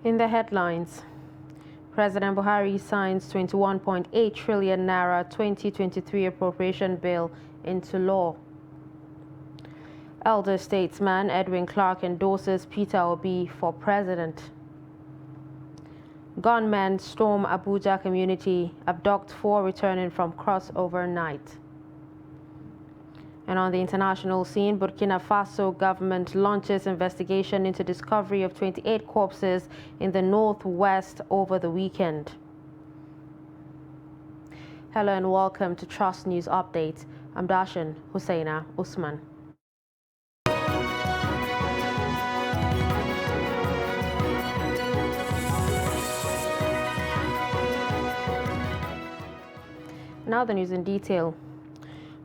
In the headlines, President Buhari signs 21.8 trillion naira 2023 appropriation bill into law. Elder statesman Edwin Clark endorses Peter Obi for president. Gunmen storm Abuja community, abduct 4 returning from crossover night. And on the international scene, Burkina Faso government launches investigation into discovery of 28 corpses in the northwest over the weekend. Hello and welcome to Trust News Update. I'm Darshan Hussaina Usman. Now the news in detail.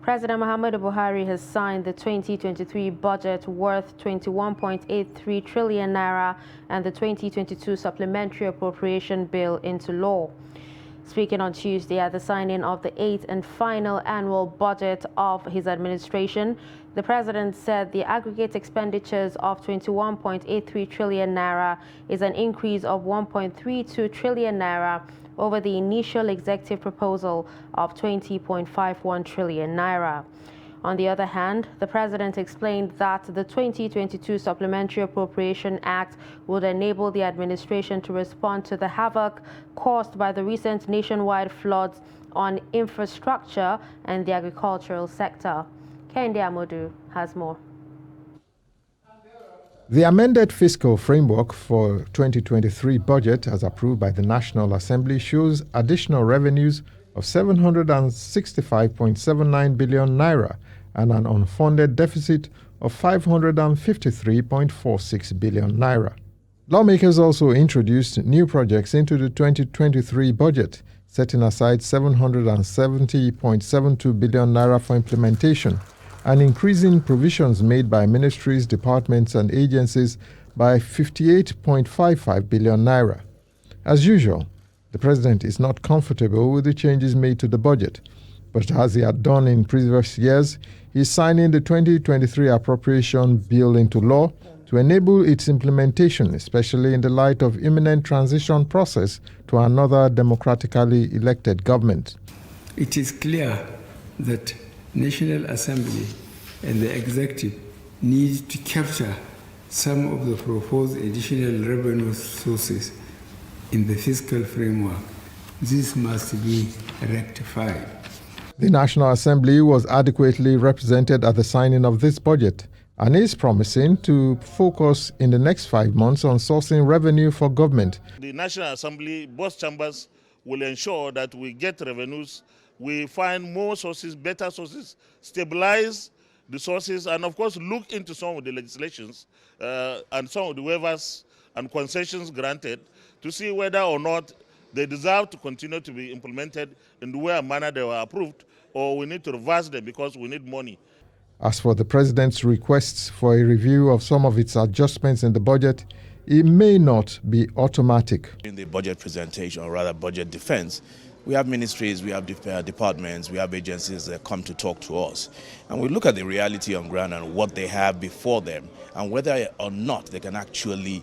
President Muhammadu Buhari has signed the 2023 budget worth 21.83 trillion naira and the 2022 supplementary appropriation bill into law. Speaking on Tuesday at the signing of the 8th and final annual budget of his administration, the president said the aggregate expenditures of 21.83 trillion naira is an increase of 1.32 trillion naira over the initial executive proposal of 20.51 trillion naira. On the other hand, the president explained that the 2022 Supplementary Appropriation Act would enable the administration to respond to the havoc caused by the recent nationwide floods on infrastructure and the agricultural sector. Kehinde Amodu has more. The amended fiscal framework for 2023 budget as approved by the National Assembly shows additional revenues of 765.79 billion naira and an unfunded deficit of 553.46 billion naira. Lawmakers also introduced new projects into the 2023 budget, setting aside 770.72 billion naira for implementation and increasing provisions made by ministries, departments and agencies by 58.55 billion naira. As usual, the president is not comfortable with the changes made to the budget, but as he had done in previous years, he is signing the 2023 appropriation bill into law to enable its implementation, especially in the light of imminent transition process to another democratically elected government. It is clear that National Assembly and the Executive need to capture some of the proposed additional revenue sources in the fiscal framework. This must be rectified. The National Assembly was adequately represented at the signing of this budget and is promising to focus in the next 5 months on sourcing revenue for government. The National Assembly, both chambers, will ensure that we get revenues, we find more sources, better sources, stabilize the sources, and of course look into some of the legislations and some of the waivers and concessions granted to see whether or not they deserve to continue to be implemented in the way and manner they were approved, or we need to reverse them because we need money. As for the president's requests for a review of some of its adjustments in the budget, it may not be automatic. In the budget presentation, or rather budget defense, we have ministries, we have departments, we have agencies that come to talk to us. And we look at the reality on ground and what they have before them and whether or not they can actually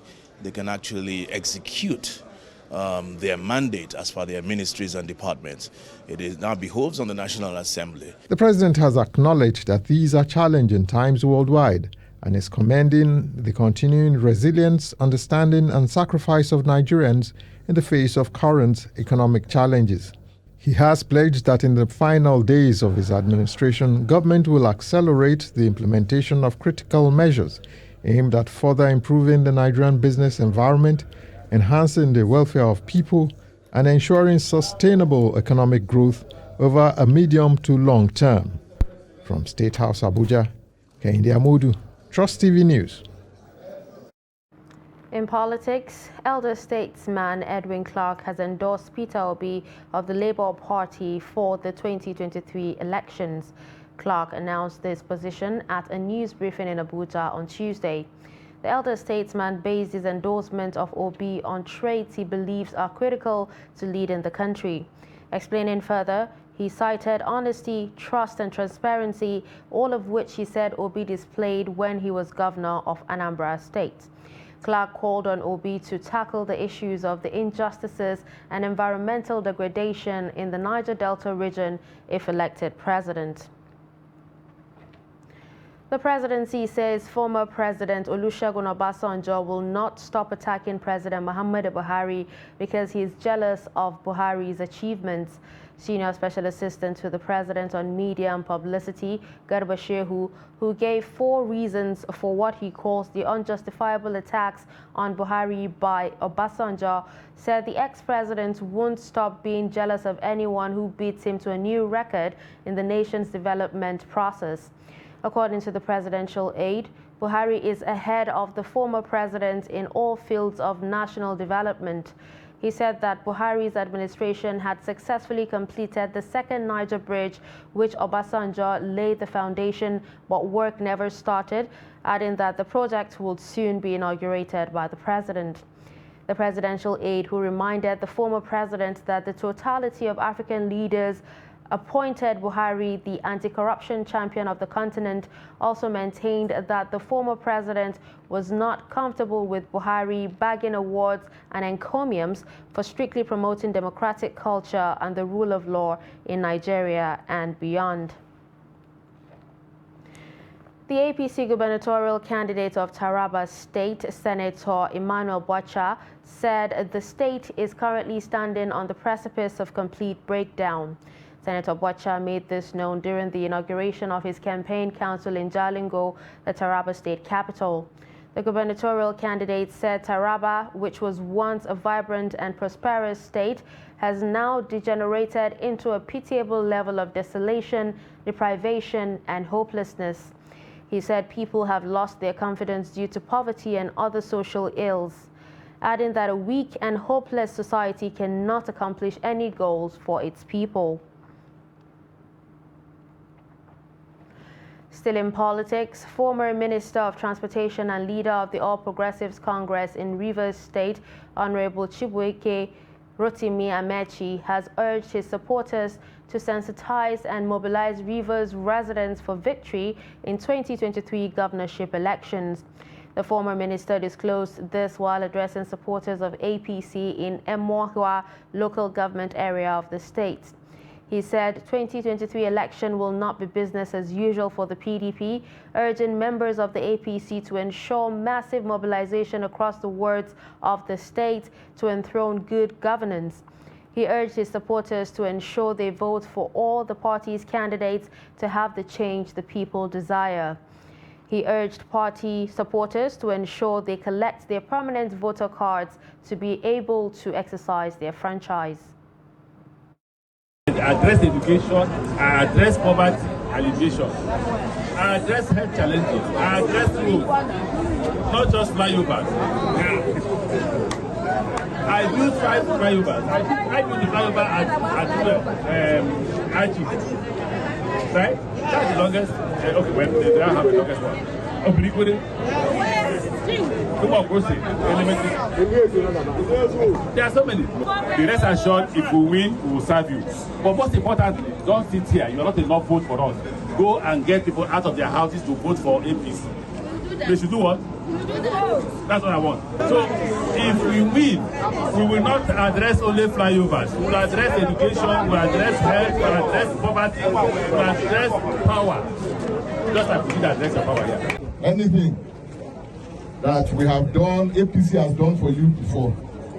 execute their mandate as per their ministries and departments. It now behoves on the National Assembly. The president has acknowledged that these are challenging times worldwide and is commending the continuing resilience, understanding and sacrifice of Nigerians in the face of current economic challenges. He has pledged that in the final days of his administration, government will accelerate the implementation of critical measures aimed at further improving the Nigerian business environment, enhancing the welfare of people, and ensuring sustainable economic growth over a medium to long term. From State House, Abuja, Kehinde Amodu, Trust TV News. In politics, elder statesman Edwin Clark has endorsed Peter Obi of the Labour Party for the 2023 elections. Clark announced this position at a news briefing in Abuja on Tuesday. The elder statesman based his endorsement of Obi on traits he believes are critical to leading the country. Explaining further, he cited honesty, trust and transparency, all of which he said Obi displayed when he was governor of Anambra State. Clark called on Obi to tackle the issues of the injustices and environmental degradation in the Niger Delta region if elected president. The presidency says former President Olusegun Obasanjo will not stop attacking President Muhammadu Buhari because he is jealous of Buhari's achievements. Senior Special Assistant to the President on Media and Publicity, Garba Shehu, who gave 4 reasons for what he calls the unjustifiable attacks on Buhari by Obasanjo, said the ex-president won't stop being jealous of anyone who beats him to a new record in the nation's development process. According to the presidential aide, Buhari is ahead of the former president in all fields of national development. He said that Buhari's administration had successfully completed the second Niger Bridge, which Obasanjo laid the foundation, but work never started, adding that the project would soon be inaugurated by the president. The presidential aide, who reminded the former president that the totality of African leaders appointed Buhari the anti-corruption champion of the continent, also maintained that the former president was not comfortable with Buhari bagging awards and encomiums for strictly promoting democratic culture and the rule of law in Nigeria and beyond. The APC gubernatorial candidate of Taraba State, Senator Emmanuel Bocha, said the state is currently standing on the precipice of complete breakdown. Senator Bocha made this known during the inauguration of his campaign council in Jalingo, the Taraba state capital. The gubernatorial candidate said Taraba, which was once a vibrant and prosperous state, has now degenerated into a pitiable level of desolation, deprivation, and hopelessness. He said people have lost their confidence due to poverty and other social ills, adding that a weak and hopeless society cannot accomplish any goals for its people. Still in politics, former Minister of Transportation and leader of the All Progressives Congress in Rivers State, Honorable Chibuike Rotimi Amechi, has urged his supporters to sensitize and mobilize Rivers residents for victory in 2023 governorship elections. The former minister disclosed this while addressing supporters of APC in Emohua local government area of the state. He said 2023 election will not be business as usual for the PDP, urging members of the APC to ensure massive mobilization across the wards of the state to enthrone good governance. He urged his supporters to ensure they vote for all the party's candidates to have the change the people desire. He urged party supporters to ensure they collect their permanent voter cards to be able to exercise their franchise. Address education, address poverty alleviation, address health challenges, address roads, not just flyovers. I built 5 flyovers. I built the flyover at Achi, right? That's the longest. Okay, well, they don't have the longest one. Obliquity. There are so many. The rest assured, if we win, we will serve you. But most importantly, don't sit here. You are not enough vote for us. Go and get people out of their houses to vote for APC. They should do what? That's what I want. So if we win, we will not address only flyovers. We will address education, we will address health, we will address poverty, we will address power. Just like we did address the power here. Anything that we have done, APC has done for you before,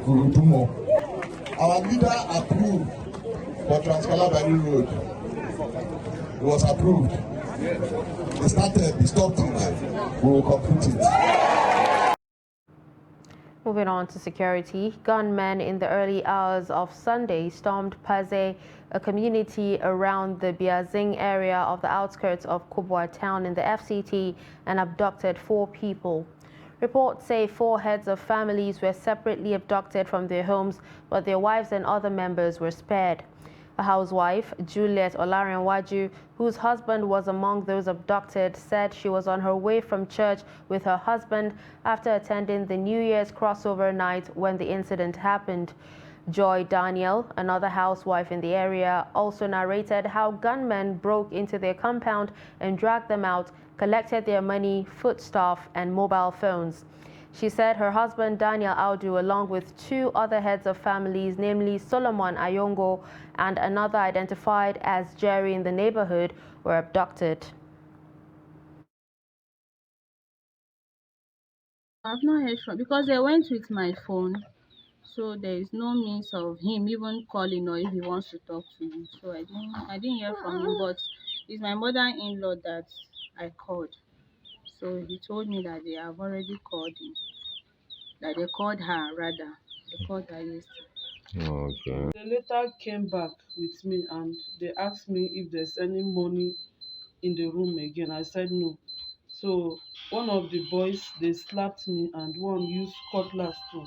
we will do more. Our leader approved for Trans-Calabar Road. It was approved. It started, we stopped it. We will complete it. Moving on to security, gunmen in the early hours of Sunday stormed Paze, a community around the Biazing area of the outskirts of Kubwa town in the FCT, and abducted 4 people. Reports say 4 heads of families were separately abducted from their homes, but their wives and other members were spared. A housewife, Juliet Olarenwaju, whose husband was among those abducted, said she was on her way from church with her husband after attending the New Year's crossover night when the incident happened. Joy Daniel, another housewife in the area, also narrated how gunmen broke into their compound and dragged them out, collected their money, foodstuff, and mobile phones. She said her husband Daniel Audu, along with 2 other heads of families, namely Solomon Ayongo and another identified as Jerry in the neighborhood, were abducted. I've not heard from because they went with my phone, so there is no means of him even calling or if he wants to talk to me. So I didn't hear from him, but it's my mother-in-law that I called. So he told me that they have already called him, that they called her rather. They called her yesterday. Okay. They later came back with me and they asked me if there's any money in the room again. I said no. So one of the boys, they slapped me and one used cutlass to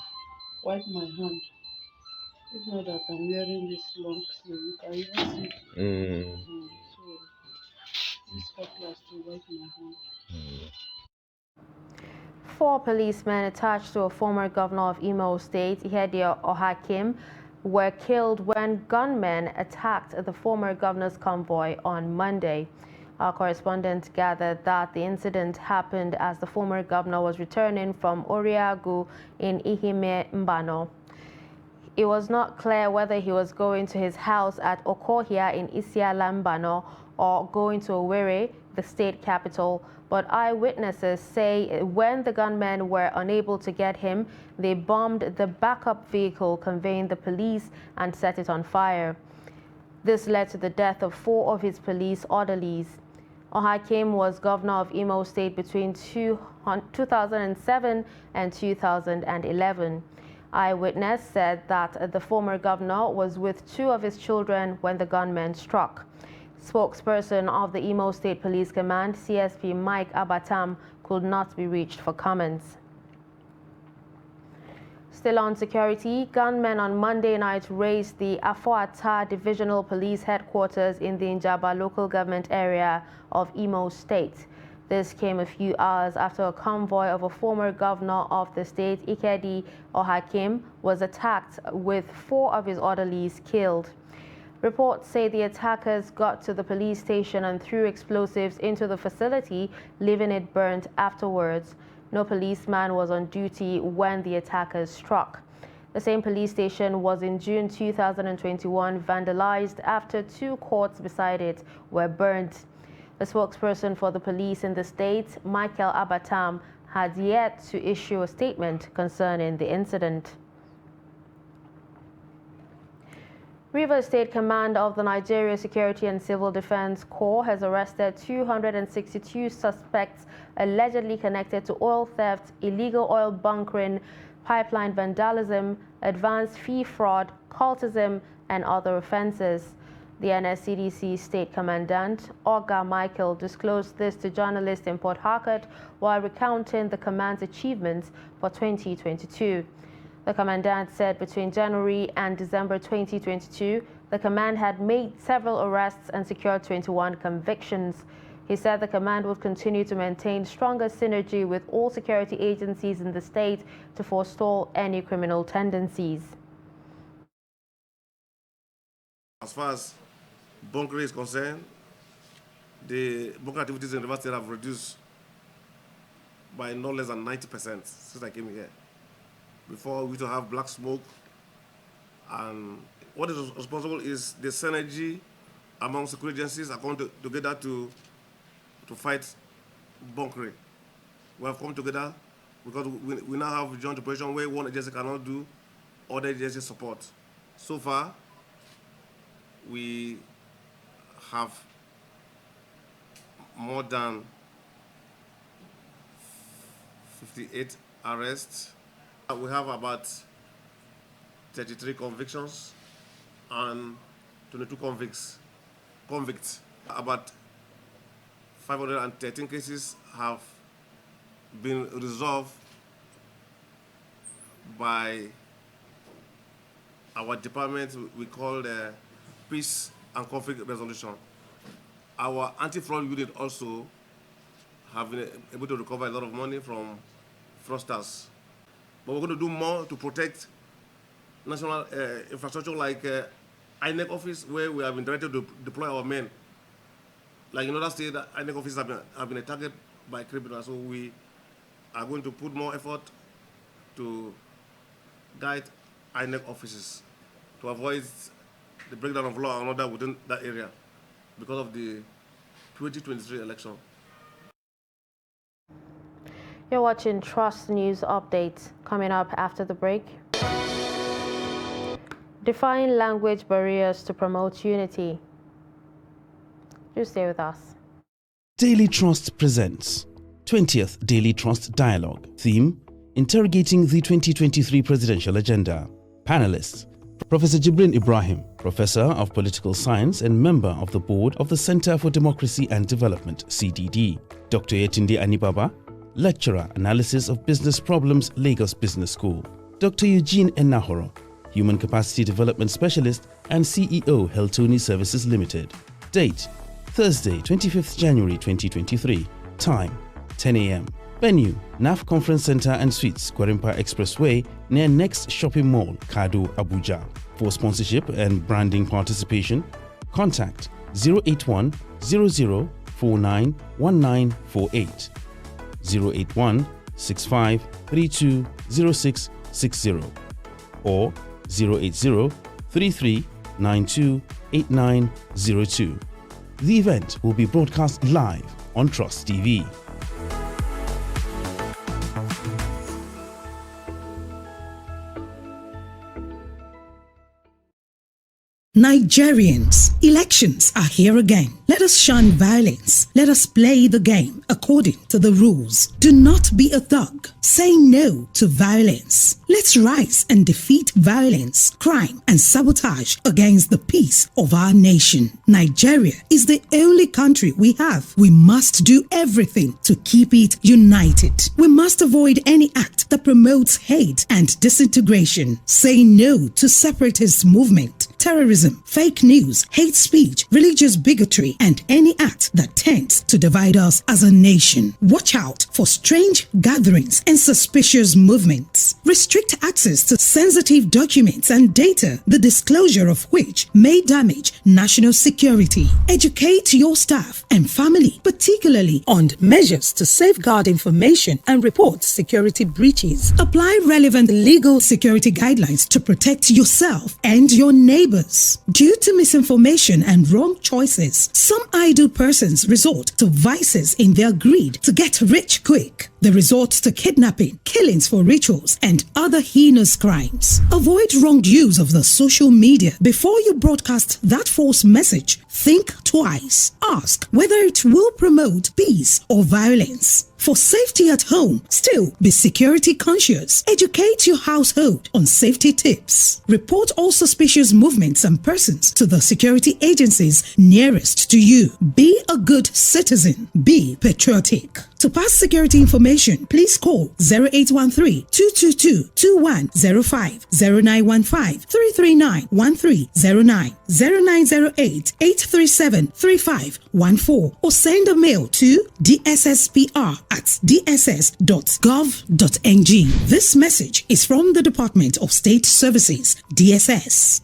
wipe my hand. If not that I'm wearing this long sleeve, you can even see. So this cutlass to wipe my hand. 4 policemen attached to a former governor of Imo State, Ihedioha Ohakim, were killed when gunmen attacked the former governor's convoy on Monday. Our correspondent gathered that the incident happened as the former governor was returning from Oriagu in Ihime Mbano. It was not clear whether he was going to his house at Okohia in Isiala Mbano or going to Owerri, the state capital, but eyewitnesses say when the gunmen were unable to get him, they bombed the backup vehicle conveying the police and set it on fire. This led to the death of 4 of his police orderlies. Ohakim was governor of Imo State between 2007 and 2011. Eyewitness said that the former governor was with 2 of his children when the gunmen struck. Spokesperson of the Imo State Police Command, CSP Mike Abatam, could not be reached for comments. Still on security, gunmen on Monday night razed the Afoata Divisional Police Headquarters in the Njaba local government area of Imo State. This came a few hours after a convoy of a former governor of the state, Ihedioha Ohakim, was attacked with 4 of his orderlies killed. Reports say the attackers got to the police station and threw explosives into the facility, leaving it burnt afterwards. No policeman was on duty when the attackers struck. The same police station was in June 2021 vandalized after 2 courts beside it were burnt. The spokesperson for the police in the state, Michael Abatam, had yet to issue a statement concerning the incident. Rivers State Command of the Nigeria Security and Civil Defense Corps has arrested 262 suspects allegedly connected to oil theft, illegal oil bunkering, pipeline vandalism, advance fee fraud, cultism, and other offenses. The NSCDC State Commandant, Oga Michael, disclosed this to journalists in Port Harcourt while recounting the command's achievements for 2022. The commandant said between January and December 2022, the command had made several arrests and secured 21 convictions. He said the command would continue to maintain stronger synergy with all security agencies in the state to forestall any criminal tendencies. As far as bunkering is concerned, the bunker activities in Rivers State have reduced by no less than 90% since I came here. Before, we used to have black smoke, and what is responsible is the synergy among security agencies are coming together to fight bunkering. We have come together because we now have joint operation where one agency cannot do, other agencies support. So far, we have more than 58 arrests. We have about 33 convictions and 22 convicts. About 513 cases have been resolved by our department we call the Peace and Conflict Resolution. Our anti-fraud unit also have been able to recover a lot of money from fraudsters. But we're going to do more to protect national infrastructure like INEC office, where we have been directed to deploy our men. Like in other states, the INEC office have been attacked by criminals, so we are going to put more effort to guide INEC offices to avoid the breakdown of law and order within that area because of the 2023 election. You're watching Trust News Updates. Coming up after the break. Defying language barriers to promote unity. Do stay with us. Daily Trust presents 20th Daily Trust Dialogue. Theme: Interrogating the 2023 Presidential Agenda. Panelists: Professor Jibrin Ibrahim, Professor of Political Science and member of the board of the Center for Democracy and Development, CDD. Dr. Yetunde Anibaba, Lecturer, Analysis of Business Problems, Lagos Business School. Dr. Eugene Enahoro, Human Capacity Development Specialist and CEO, Heltoni Services Limited. Date: Thursday, 25th January 2023. Time: 10 a.m. Venue: NAF Conference Center and Suites, Gwarimpa Expressway, near Next Shopping Mall, Kado, Abuja. For sponsorship and branding participation, contact 081 00 49 1948, 081 65 32 0660, or 080 33 92 8902. The event will be broadcast live on Trust TV. Nigerians, elections are here again. Let us shun violence. Let us play the game according to the rules. Do not be a thug. Say no to violence. Let's rise and defeat violence, crime, and sabotage against the peace of our nation. Nigeria is the only country we have. We must do everything to keep it united. We must avoid any act that promotes hate and disintegration. Say no to separatist movement, terrorism, fake news, hate speech, religious bigotry, and any act that tends to divide us as a nation. Watch out for strange gatherings and suspicious movements. Restrict access to sensitive documents and data, the disclosure of which may damage national security. Educate your staff and family, particularly on measures to safeguard information and report security breaches. Apply relevant legal security guidelines to protect yourself and your neighbors. Due to misinformation and wrong choices, some idle persons resort to vices in their greed to get rich quick. They resort to kidnapping, killings for rituals, and other heinous crimes. Avoid wrong use of the social media. Before you broadcast that false message, think twice. Ask whether it will promote peace or violence. For safety at home, still be security conscious. Educate your household on safety tips. Report all suspicious movements and persons to the security agencies nearest to you. Be a good citizen. Be patriotic. To pass security information, please call 0813-222-2105, 0915-339-1309, 0908-837-3514, or send a mail to dsspr@dss.gov.ng. This message is from the Department of State Services, DSS.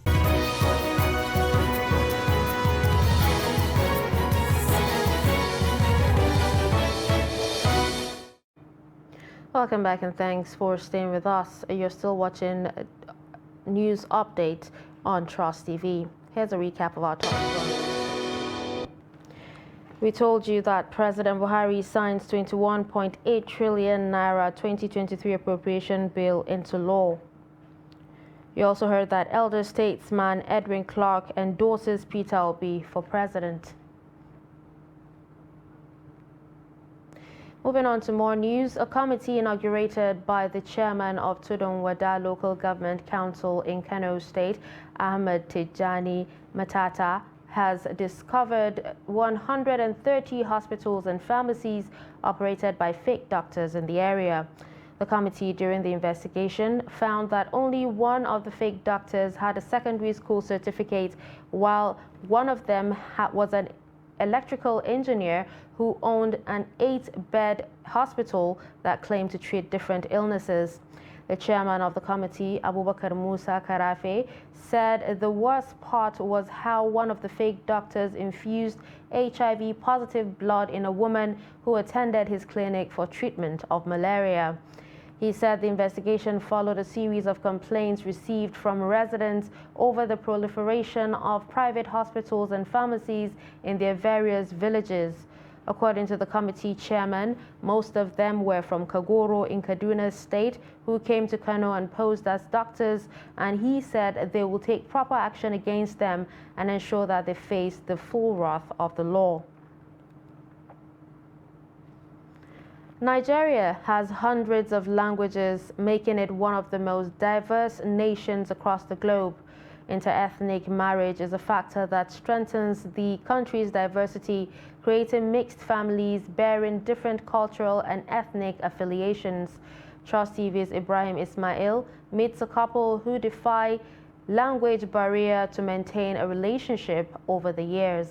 Welcome back and thanks for staying with us. You're still watching News Update on Trust TV. Here's a recap of our top stories. We told you that President Buhari signs 21.8 trillion naira 2023 appropriation bill into law. You also heard that elder statesman Edwin Clark endorses Peter Obi for president. Moving on to more news, a committee inaugurated by the chairman of Tudun Wada Local Government Council in Kano State, Ahmed Tijani Matata, has discovered 130 hospitals and pharmacies operated by fake doctors in the area. The committee, during the investigation, found that only one of the fake doctors had a secondary school certificate, while one of them was an electrical engineer who owned an 8-bed hospital that claimed to treat different illnesses. The chairman of the committee, Abubakar Musa Karafe, said the worst part was how one of the fake doctors infused HIV-positive blood in a woman who attended his clinic for treatment of malaria. He said the investigation followed a series of complaints received from residents over the proliferation of private hospitals and pharmacies in their various villages. According to the committee chairman, most of them were from Kagoro in Kaduna State who came to Kano and posed as doctors, and he said they will take proper action against them and ensure that they face the full wrath of the law. Nigeria has hundreds of languages, making it one of the most diverse nations across the globe. Interethnic marriage is a factor that strengthens the country's diversity, creating mixed families bearing different cultural and ethnic affiliations. Trust TV's Ibrahim Ismail meets a couple who defy language barrier to maintain a relationship over the years.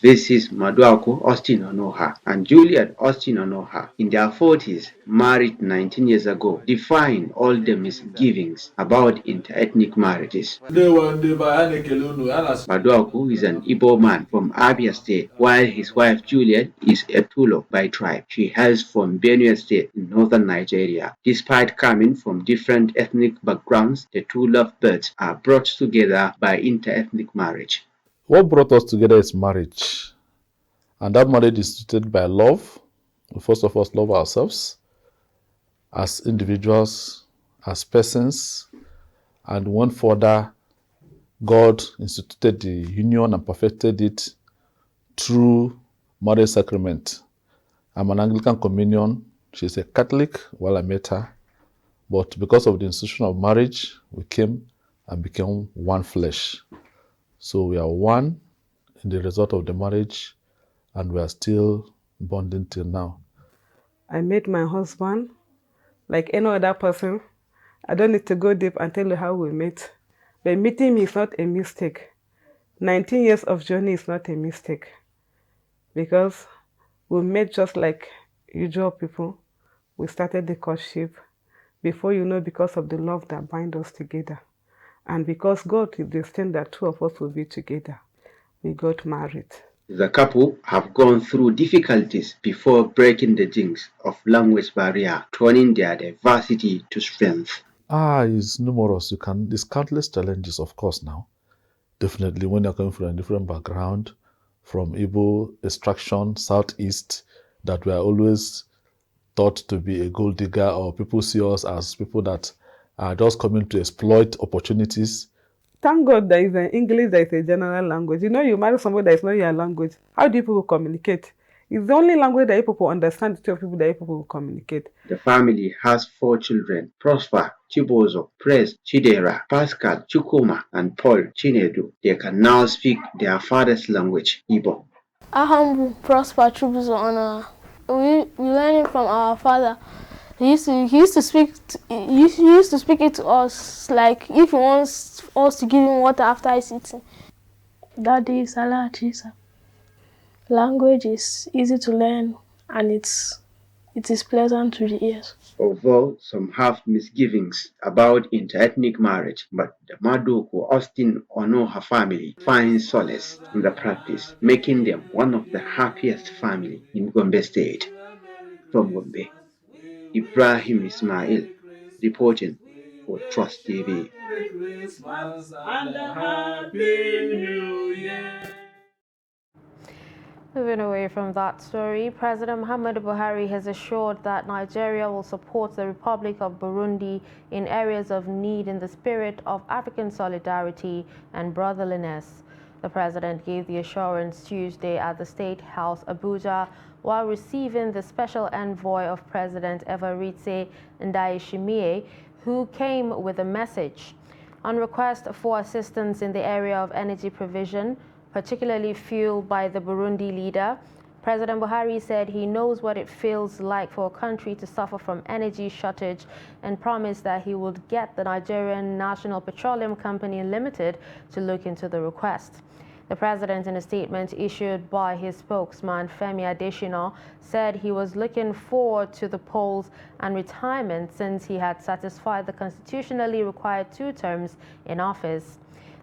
This is Maduako Austin Onoha and Juliet Austin Onoha, in their 40s, married 19 years ago, defying all the misgivings about interethnic marriages. Maduako is an Igbo man from Abia State, while his wife Juliet is a Tulo by tribe. She hails from Benue State in northern Nigeria. Despite coming from different ethnic backgrounds, the two lovebirds are brought together by interethnic marriage. What brought us together is marriage, and that marriage is rooted by love. We first of all love ourselves as individuals, as persons, and one further, God instituted the union and perfected it through marriage sacrament. I'm an Anglican communion. She's a Catholic while I met her, but because of the institution of marriage, we came and became one flesh. So we are one in the result of the marriage, and we are still bonding till now. I met my husband like any other person. I don't need to go deep and tell you how we met. But meeting me is not a mistake. 19 years of journey is not a mistake, because we met just like usual people. We started the courtship. Before you know, because of the love that binds us together. And because God is destined that two of us will be together, we got married. The couple have gone through difficulties before breaking the jinx of language barrier, turning their diversity to strength. It's numerous. There's countless challenges, of course, now. Definitely, when you're coming from a different background, from Igbo extraction, southeast, that we are always thought to be a gold digger, or people see us as people that are just coming to exploit opportunities. Thank God there is an English that is a general language. You know, you marry somebody that is not your language. How do people communicate? It's the only language that people understand, the two people that people will communicate. The family has 4 children: Prosper, Chibozo, Praise, Chidera, Pascal, Chukuma, and Paul Chinedu. They can now speak their father's language, Igbo. Aham Prosper Chibozo, we learned it from our father. He used to speak it to us, like if he wants us to give him water after he's eating. Daddy Salah Chisa. Language is easy to learn, and it is pleasant to the ears. Although some have misgivings about interethnic marriage, but the Maduako Austin Onoha family finds solace in the practice, making them one of the happiest families in Gombe State. From Gombe, Ibrahim Ismail reporting for Trust TV. Merry Christmas and a Happy New Year. Moving away from that story, President Muhammadu Buhari has assured that Nigeria will support the Republic of Burundi in areas of need in the spirit of African solidarity and brotherliness. The president gave the assurance Tuesday at the State House, Abuja, while receiving the special envoy of President Evariste Ndayishimiye, who came with a message. On request for assistance in the area of energy provision, particularly fueled by the Burundi leader, President Buhari said he knows what it feels like for a country to suffer from energy shortage and promised that he would get the Nigerian National Petroleum Company Limited to look into the request. The president, in a statement issued by his spokesman, Femi Adesina, said he was looking forward to the polls and retirement since he had satisfied the constitutionally required 2 terms in office.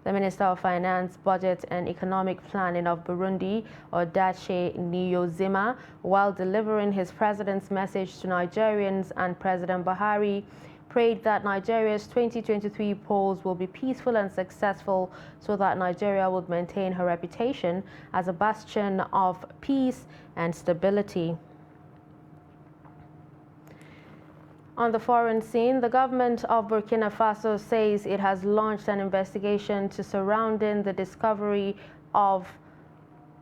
The Minister of Finance, Budget and Economic Planning of Burundi, Odache Niyozima, while delivering his president's message to Nigerians and President Buhari, prayed that Nigeria's 2023 polls will be peaceful and successful so that Nigeria would maintain her reputation as a bastion of peace and stability. On the foreign scene, the government of Burkina Faso says it has launched an investigation surrounding the discovery of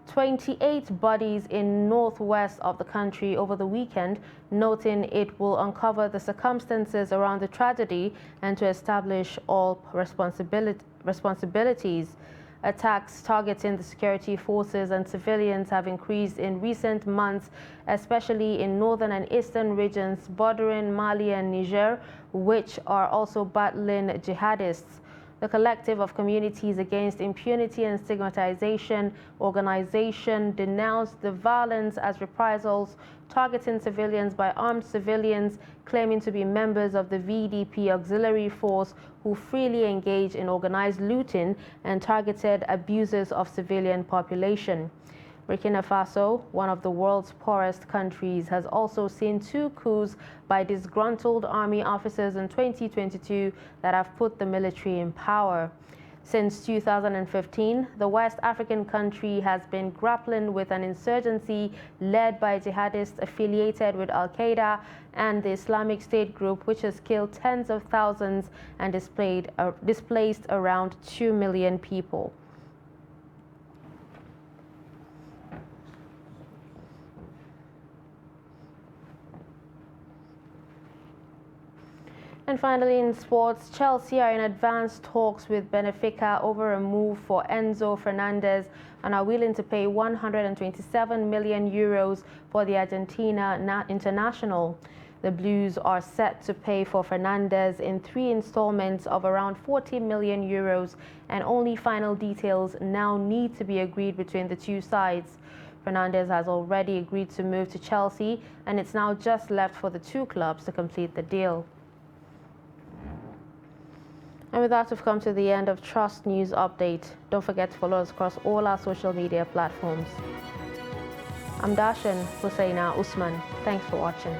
28 bodies in northwest of the country over the weekend, noting it will uncover the circumstances around the tragedy and to establish all responsibilities. Attacks targeting the security forces and civilians have increased in recent months, especially in northern and eastern regions bordering Mali and Niger, which are also battling jihadists. The Collective of Communities Against Impunity and Stigmatization organization denounced the violence as reprisals targeting civilians by armed civilians claiming to be members of the VDP auxiliary force who freely engage in organized looting and targeted abuses of civilian population. Burkina Faso, one of the world's poorest countries, has also seen 2 coups by disgruntled army officers in 2022 that have put the military in power. Since 2015, the West African country has been grappling with an insurgency led by jihadists affiliated with Al-Qaeda and the Islamic State group, which has killed tens of thousands and displaced around 2 million people. And finally, in sports, Chelsea are in advanced talks with Benfica over a move for Enzo Fernandez and are willing to pay 127 million euros for the Argentina international. The Blues are set to pay for Fernandez in 3 installments of around 40 million euros, and only final details now need to be agreed between the 2 sides. Fernandez has already agreed to move to Chelsea, and it's now just left for the 2 clubs to complete the deal. And with that, we've come to the end of Trust News Update. Don't forget to follow us across all our social media platforms. I'm Darshan Hussaina Usman. Thanks for watching.